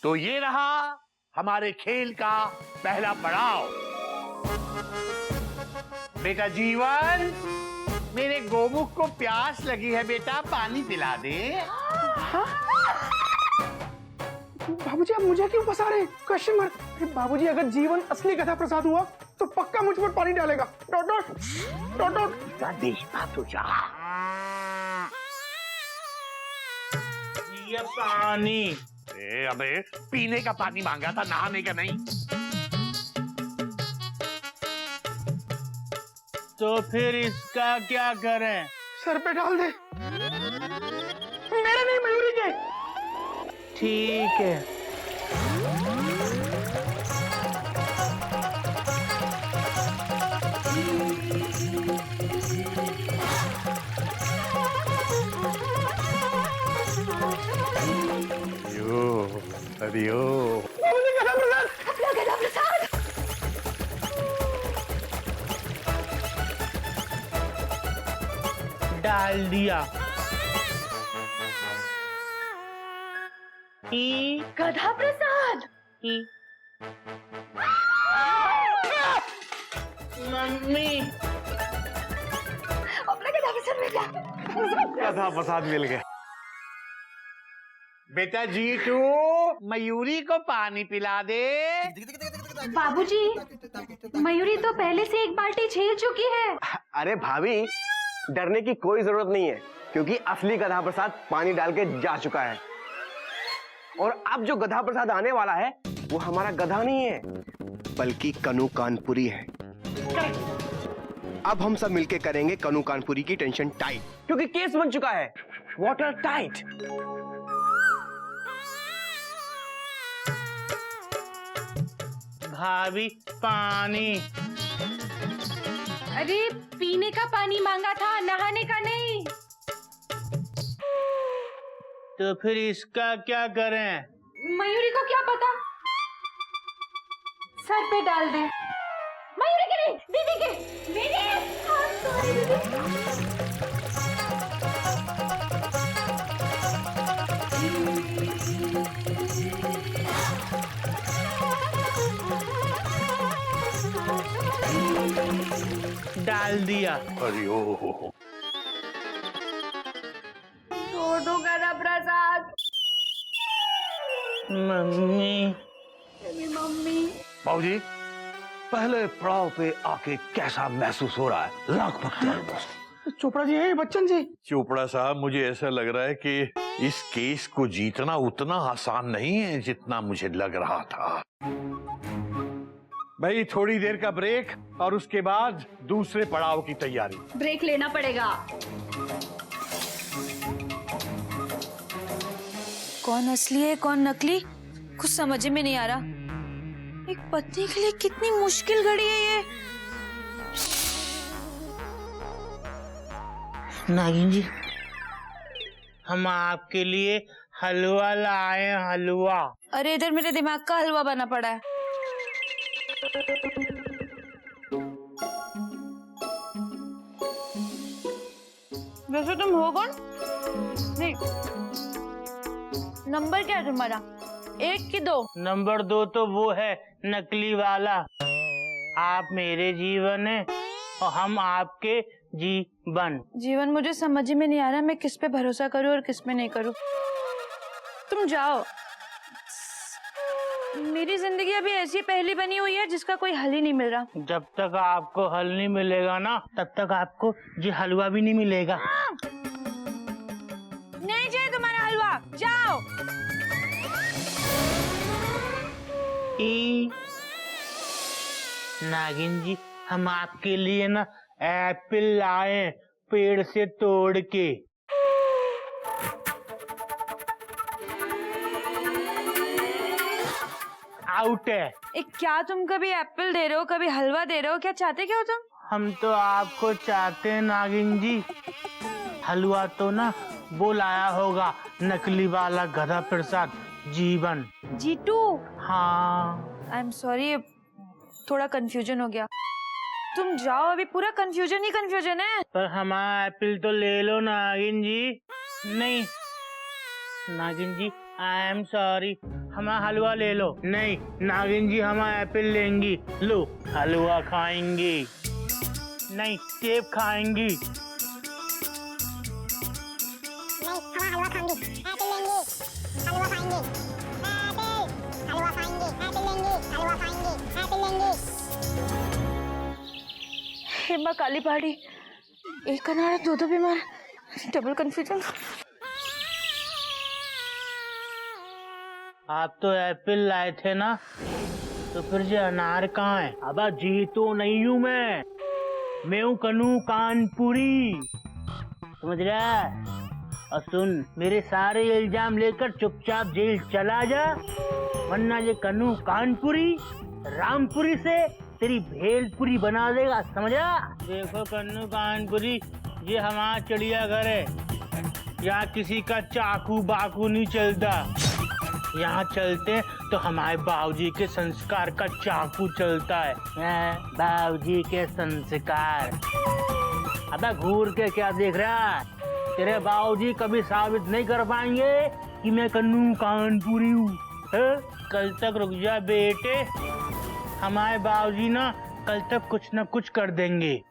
तो ये रहा हमारे खेल का पहला पड़ाव। बेटा जीवन, मेरे गोमुख को प्यास लगी है बेटा, पानी पिला दे। हाँ? बाबूजी आप मुझे क्यों फंसा रहे? Question mark. बाबूजी अगर जीवन असली गधा प्रसाद हुआ तो पक्का मुझ पर पानी डालेगा। Dot dot dot dot. देखा तुझा। ये पानी। अबे पीने का पानी मांगा था, नहाने का नहीं। तो फिर इसका क्या करें? सर पे डाल दे। मेरे नहीं, मयूरी के। ठीक है। हरिओ गधा प्रसाद, अपना गधा प्रसाद। डाल दिया। गधा प्रसाद। मम्मी, अपना गधा प्रसाद मिल गया। गधा प्रसाद मिल गया। बेटा जीतू, मयूरी को पानी पिला दे। बाबूजी, मयूरी तो पहले से एक बाल्टी झेल चुकी है। अरे भाभी, डरने की कोई जरूरत नहीं है, क्योंकि असली गधा प्रसाद पानी डाल के जा चुका है। और अब जो गधा प्रसाद आने वाला है वो हमारा गधा नहीं है, बल्कि कनू कानपुरी है। अब हम सब मिलके करेंगे कनू कानपुरी की टेंशन टाइट, क्योंकि केस बन चुका है वाटर टाइट। भाभी पानी। अरे पीने का पानी मांगा था, नहाने का नहीं। तो फिर इसका क्या करें? मयूरी को क्या पता, सर पे डाल दे। मयूरी के नहीं, दीदी के। डाल दिया। हरिओ दो गधा प्रसाद। Mummy, mummy. बाबूजी, पहले पड़ाव पे आके कैसा महसूस हो रहा है? लाख मत। चोपड़ा जी है बच्चन जी। चोपड़ा साहब, मुझे ऐसा लग रहा है कि इस केस को जीतना उतना आसान नहीं है जितना मुझे लग रहा था। भाई थोड़ी देर का ब्रेक और उसके बाद दूसरे पड़ाव की तैयारी। ब्रेक लेना पड़ेगा। कौन असली है कौन नकली, कुछ समझ में नहीं आ रहा। एक पत्नी के लिए कितनी मुश्किल घड़ी है ये। नागिन जी, हम आपके लिए हलवा लाए हैं, हलवा। अरे इधर मेरे दिमाग का हलवा बना पड़ा है। वैसे तुम हो कौन? नहीं, नंबर क्या है तुम्हारा, 1 कि 2? नंबर 2 तो वो है नकली वाला। आप मेरे जीवन है और हम आपके जीवन। जीवन मुझे समझ में नहीं आ रहा, मैं किस पे भरोसा करूं और किस पे नहीं करूं। तुम जाओ, मेरी जिंदगी अभी ऐसी पहली बनी हुई है जिसका कोई हल ही नहीं मिल रहा। जब तक आपको हल नहीं मिलेगा ना, तब तक आपको ये हलवा भी नहीं मिलेगा। नहीं चाहिए तुम्हारा हलवा, जाओ। नागिन जी, हम आपके लिए ना एप्पल लाए पेड़ से तोड़ के। आउट है। क्या तुम कभी एप्पल दे रहे हो कभी हलवा दे रहे हो, क्या चाहते क्या हो तुम? हम तो आपको चाहते हैं नागिन जी। हलवा तो ना वो लाया होगा नकली वाला गधा प्रसाद जीवन। जीतू, हाँ। आई एम सॉरी, थोड़ा कंफ्यूजन हो गया। तुम जाओ, अभी पूरा कंफ्यूजन ही कंफ्यूजन है। पर हमारा एप्पल तो ले लो नागिन जी। नहीं नागिन जी, आई एम सॉरी, हमारा हलवा ले लो। नहीं नागिन जी, हमारा एप्पल लेंगी। लो हलवा खाएंगी। नहीं सेब खाएंगी। हे माँ काली पहाड़ी, एक अनार दो दो बीमार, डबल कंफ्यूजन। आप तो एप्पल लाए थे ना, तो फिर ये अनार कहाँ है? अब जी तो नहीं हूँ मैं हूँ कन्नू कानपुरी, समझ रहा? और सुन, मेरे सारे इल्जाम लेकर चुपचाप जेल चला जा, वरना ये कन्नू कानपुरी रामपुरी से तेरी भेलपुरी बना देगा, समझा? देखो कन्नू कानपुरी, ये हमारा चिड़ियाघर है, यहाँ किसी का चाकू बाकू नहीं चलता। यहाँ चलते तो हमारे बाबूजी के संस्कार का चाकू चलता है। बाबूजी के संस्कार। अबे घूर के क्या देख रहा है? तेरे बाबूजी कभी साबित नहीं कर पाएंगे कि मैं कन्नू कानपुरी हूँ। कल तक रुक जा बेटे, हमारे बाबूजी ना कल तक कुछ न कुछ कर देंगे।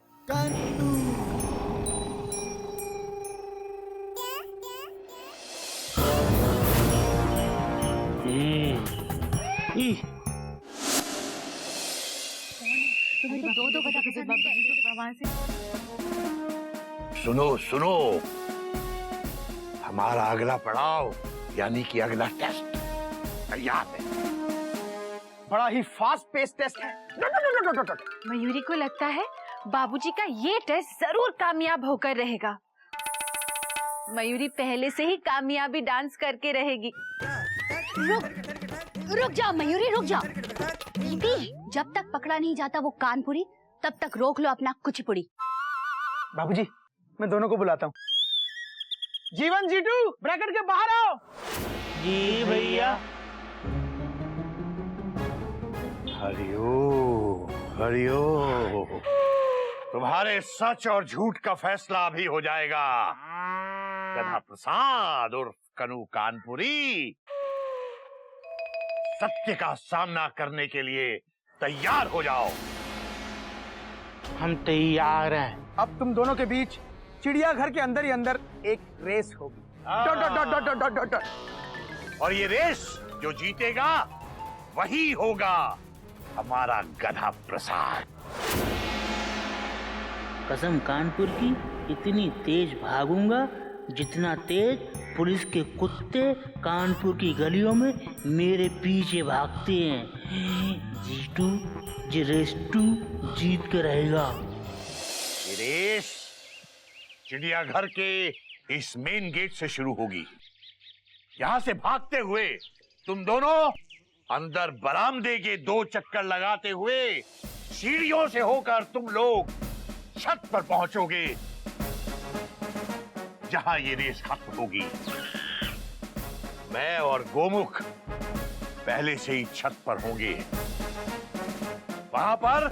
सुनो सुनो, हमारा अगला पड़ाव यानी कि अगला टेस्ट तैयार है। बड़ा ही फास्ट पेस टेस्ट है। मयूरी को लगता है बाबूजी का ये टेस्ट जरूर कामयाब होकर रहेगा। मयूरी पहले से ही कामयाबी डांस करके रहेगी। रुक जाओ मयूरी, रुक जाओ। दीदी, जब तक पकड़ा नहीं जाता वो कानपुरी, तब तक रोक लो अपना कुचिपुड़ी। बाबूजी, मैं दोनों को बुलाता हूँ। जीवन, जीतू, ब्रैकेट के बाहर आओ। जी भैया। हरिओ हरिओ, तुम्हारे सच और झूठ का फैसला अभी हो जाएगा। गधा प्रसाद उर्फ कन्नू कानपुरी, सत्य का सामना करने के लिए तैयार हो जाओ। हम तैयार हैं। अब तुम दोनों के बीच चिड़ियाघर के अंदर ही अंदर एक रेस होगी। Dot dot dot dot dot dot dot. और ये रेस जो जीतेगा वही होगा हमारा गधा प्रसाद। कसम कानपुर की, इतनी तेज भागूंगा जितना तेज पुलिस के कुत्ते कानपुर की गलियों में मेरे पीछे भागते हैं। जीतू जी रेस्टू जीत के रहेगा। ये रेस चिड़ियाघर के इस मेन गेट से शुरू होगी। यहाँ से भागते हुए तुम दोनों अंदर बरामदे के 2 चक्कर लगाते हुए सीढ़ियों से होकर तुम लोग छत पर पहुंचोगे, जहां ये रेस खत्म होगी। मैं और गोमुख पहले से ही छत पर होंगे। वहां पर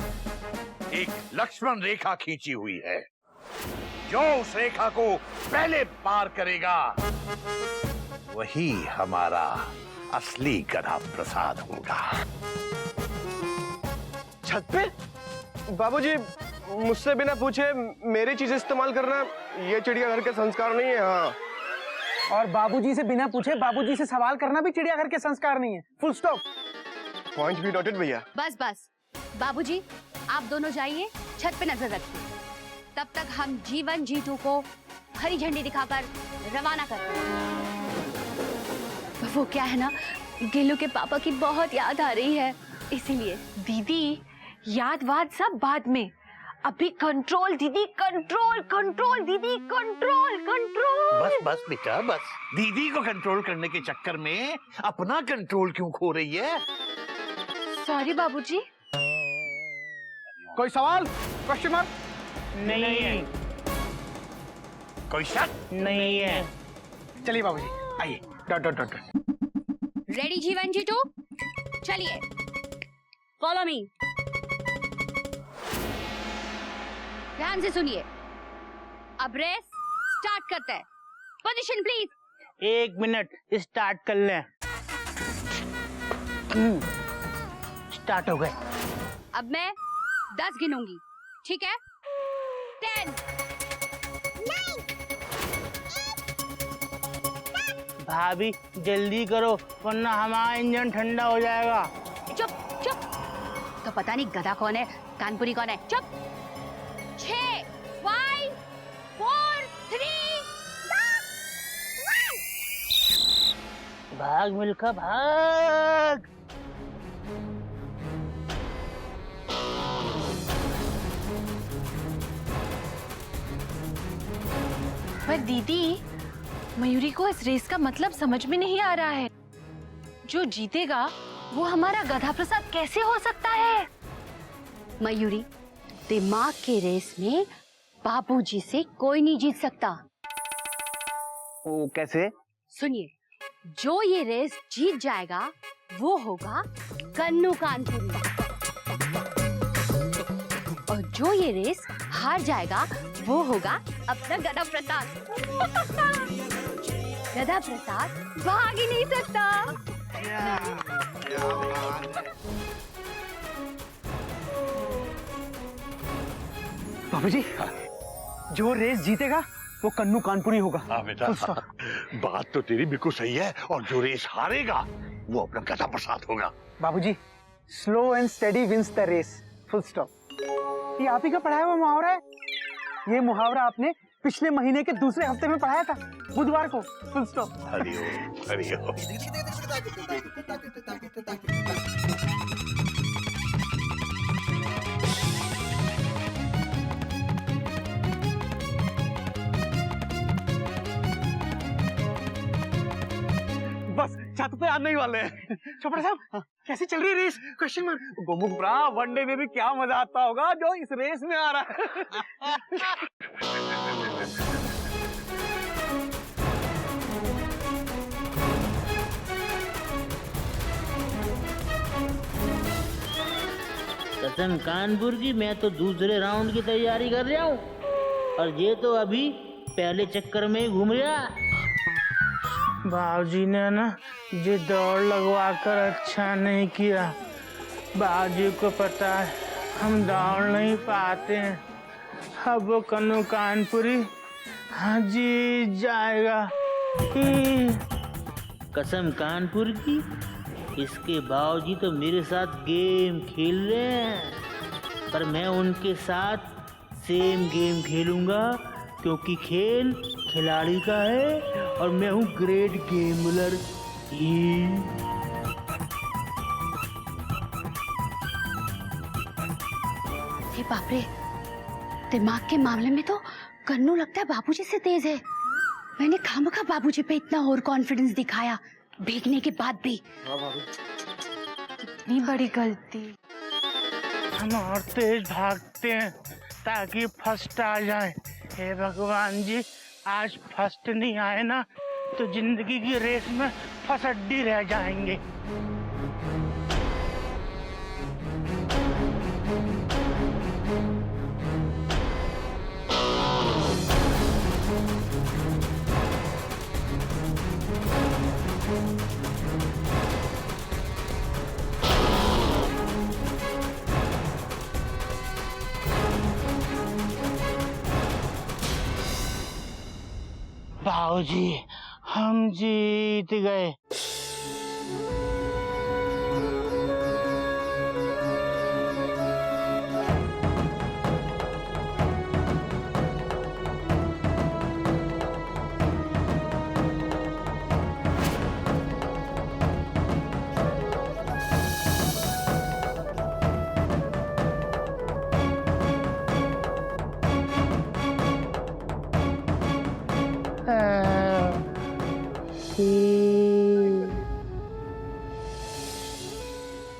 एक लक्ष्मण रेखा खींची हुई है। जो उस रेखा को पहले पार करेगा वही हमारा असली गधा प्रसाद होगा। छत पे? बाबूजी, मुझसे बिना पूछे मेरी चीज इस्तेमाल करना ये चिड़ियाघर के संस्कार नहीं है। हाँ, और बाबूजी से बिना पूछे बाबूजी से सवाल करना भी चिड़ियाघर के संस्कार नहीं है। Full stop. पॉइंट भी नोटेड भैया। बस बस बाबूजी, आप दोनों जाइए, छत पे नजर रखिए। तब तक हम जीवन जीतू को हरी झंडी दिखाकर रवाना करते हैं। वो क्या है ना, गिल्लू के पापा की बहुत याद आ रही है, इसीलिए। दीदी, याद वाद सब बाद में, अभी कंट्रोल दीदी, कंट्रोल कंट्रोल दीदी, कंट्रोल कंट्रोल। बस बस बेटा बस। दीदी को कंट्रोल करने के चक्कर में अपना कंट्रोल क्यों खो रही है? सॉरी बाबूजी। कोई सवाल? Question mark? नहीं है। कोई शक? नहीं है। चलिए बाबूजी, आइए। Dot dot dot. रेडी जीवन जीतू, चलिए फॉलो मी। ध्यान से सुनिए, अब रेस स्टार्ट करते हैं। Position please. 1 मिनट, स्टार्ट कर लें। स्टार्ट हो गए। अब मैं 10 गिनूंगी, ठीक है? 10, भाभी जल्दी करो वरना हमारा इंजन ठंडा हो जाएगा। चुप चुप। तो पता नहीं गधा कौन है, कानपुरी कौन है। चुप। 6, 5, 4, 3, 2, 1। भाग मिल्खा भाग। पर दीदी, मयूरी को इस रेस का मतलब समझ में नहीं आ रहा है। जो जीतेगा वो हमारा गधा प्रसाद कैसे हो सकता है? मयूरी, दिमाग के रेस में बाबूजी से कोई नहीं जीत सकता। वो कैसे? सुनिए, जो ये रेस जीत जाएगा वो होगा कन्नू कानपुरी, और जो ये रेस हार जाएगा वो होगा अपना गधा प्रसाद। गधा प्रसाद भाग ही नहीं सकता। बाबूजी, जो रेस जीतेगा वो कन्नू कानपुरी होगा। हाँ बेटा, बात तो तेरी बिल्कुल सही है, और जो रेस हारेगा वो अपना गधा प्रसाद होगा। बाबूजी, slow and steady wins the race, full stop. ये आप ही का पढ़ाया हुआ मुहावरा है। ये मुहावरा आपने पिछले महीने के दूसरे हफ्ते में पढ़ाया था, बुधवार को, फुल स्टॉप। हरिओम हरिओम। बस छत पे आने ही वाले हैं। चोपड़ा साहब, कैसी चल रही है रेस? Question mark. गोमुख ब्रा, वनडे में भी क्या मजा आता होगा जो इस रेस में आ रहा है। कसम कानपुर की, मैं तो दूसरे राउंड की तैयारी कर रहा हूँ और ये तो अभी पहले चक्कर में ही घूम रहा। बाबूजी ने ना ये दौड़ लगवा कर अच्छा नहीं किया। बाबूजी को पता है हम दौड़ नहीं पाते हैं। अब वो कन्नू कानपुरी हाँ जीत जाएगा। कसम कानपुर की, इसके बाबूजी तो मेरे साथ गेम खेल रहे हैं, पर मैं उनके साथ सेम गेम खेलूंगा क्योंकि खेल खिलाड़ी का है और मैं हूँ ग्रेट गेमर। हे बाप रे, दिमाग के मामले में तो कन्नू लगता है बाबूजी से तेज है। मैंने खामखा बाबूजी पे इतना और कॉन्फिडेंस दिखाया, भीगने के बाद भी। इतनी बड़ी गलती। हम और तेज भागते हैं ताकि फर्स्ट आ जाए। हे भगवान जी, आज फर्स्ट नहीं आए ना तो जिंदगी की रेस में फसड्डी रह जाएंगे। बाबूजी, हम जीत गए।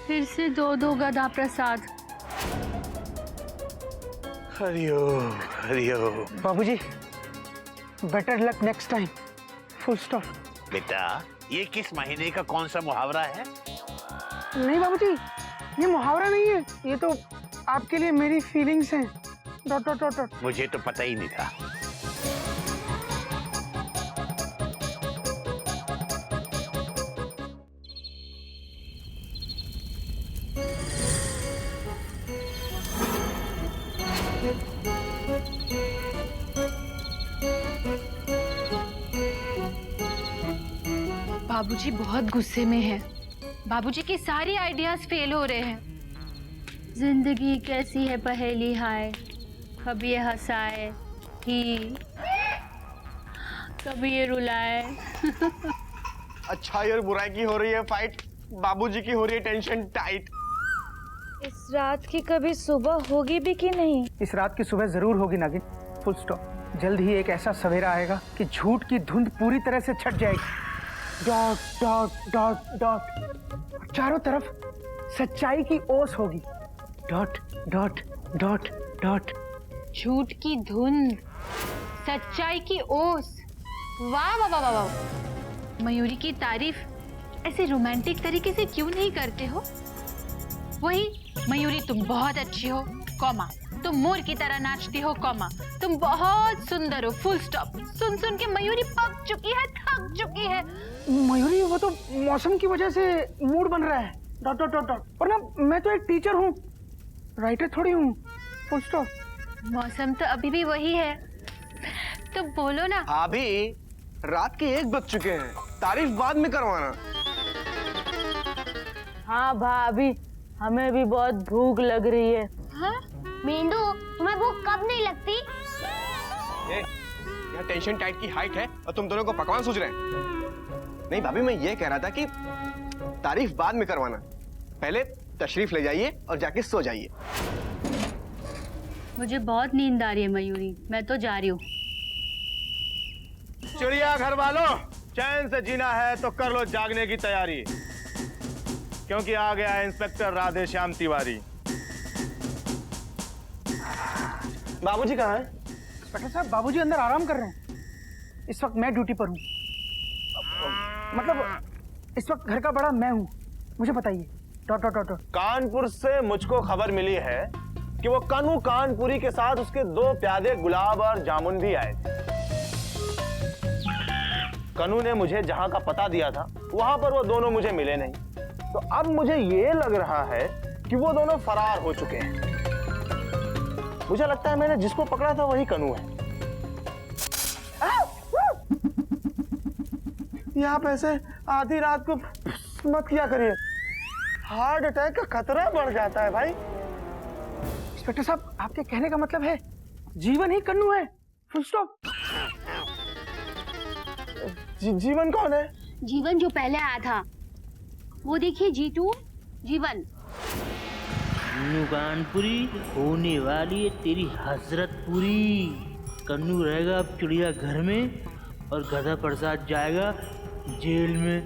फिर से 2-2 गधा प्रसाद। हरिओम हरिओम। बाबूजी, better luck next time, full stop. बेटा, ये किस महीने का कौन सा मुहावरा है? नहीं बाबूजी, ये मुहावरा नहीं है, ये तो आपके लिए मेरी फीलिंग्स हैं। Dot dot dot dot. मुझे तो पता ही नहीं था। बाबूजी बहुत गुस्से में हैं। बाबूजी के सारे आइडियाज फेल हो रहे हैं। जिंदगी कैसी है पहेली हाय, कभी ये हंसाए ही, कभी ये रुलाए। अच्छाई और बुराई की हो रही है फाइट, बाबूजी की हो रही है टेंशन टाइट। इस रात की कभी सुबह होगी भी कि नहीं? इस रात की सुबह जरूर होगी नागिन, फुल स्टॉप। जल्द ही एक ऐसा सवेरा आएगा कि झूठ की धुंध पूरी तरह से छट जाएगी। डॉट डॉट डॉट डॉट, चारों तरफ सच्चाई की ओस होगी। Dot dot dot dot. झूठ की धुंध, सच्चाई की ओस। वाह वाह वाह वाह। मयूरी की तारीफ ऐसे रोमांटिक तरीके से क्यों नहीं करते हो? वही, मयूरी तुम बहुत अच्छी हो, कॉमा, तुम मोर की तरह नाचती हो, कॉमा, तुम बहुत सुंदर हो, फुल स्टॉप। सुन सुन के मयूरी पक चुकी है, थक चुकी है। मयूरी, वो तो मौसम की वजह से मूड बन रहा है। Dot dot dot dot. और ना, मैं तो एक टीचर हूँ, राइटर थोड़ी हूँ, फुल स्टॉप। मौसम तो अभी भी वही है, तो बोलो ना। अभी रात के 1 बज चुके हैं, तारीफ बाद में करवाना। हाँ भाभी, हमें भी बहुत भूख लग रही है। हाँ? मेंदू, तुम्हें भूख कब नहीं लगती? यहाँ टेंशन टाइट की हाइट है और तुम दोनों को पकवान सूझ रहे हैं। नहीं भाभी, मैं ये कह रहा था कि तारीफ बाद में करवाना, पहले तशरीफ ले जाइए और जाके सो जाइए। मुझे बहुत नींद आ रही है मयूरी, मैं तो जा रही हूँ। चिड़िया घर वालों, चैन से जीना है तो कर लो जागने की तैयारी, क्योंकि आ गया है इंस्पेक्टर राधे श्याम तिवारी। बाबूजी कहाँ हैं? इंस्पेक्टर साहब, बाबूजी अंदर आराम कर रहे हैं। इस वक्त मैं ड्यूटी पर हूँ, मतलब इस वक्त घर का बड़ा मैं हूँ। मुझे बताइए। Dot dot dot dot. Kanpur से मुझको खबर मिली है कि वो कनू कानपुरी के साथ उसके 2 प्यादे गुलाब और जामुन भी आए थे। कनू ने मुझे जहां का पता दिया था, वहां पर वो दोनों मुझे मिले नहीं। तो अब मुझे ये लग रहा है कि वो दोनों फरार हो चुके हैं। मुझे लगता है मैंने जिसको पकड़ा था वही कनू है। ये आप ऐसे आधी रात को मत किया करिए, हार्ट अटैक का खतरा बढ़ जाता है भाई। इंस्पेक्टर साहब, आपके कहने का मतलब है जीवन ही कन्नू है, फुल स्टॉप। जीवन कौन है? जीवन जो पहले आया था, वो देखिए जीतू, जीवन। कन्नू कानपुरी, होने वाली है तेरी हजरत पूरी। कन्नू रहेगा अब चिड़िया घर में और गधा प्रसाद जाएगा जेल में।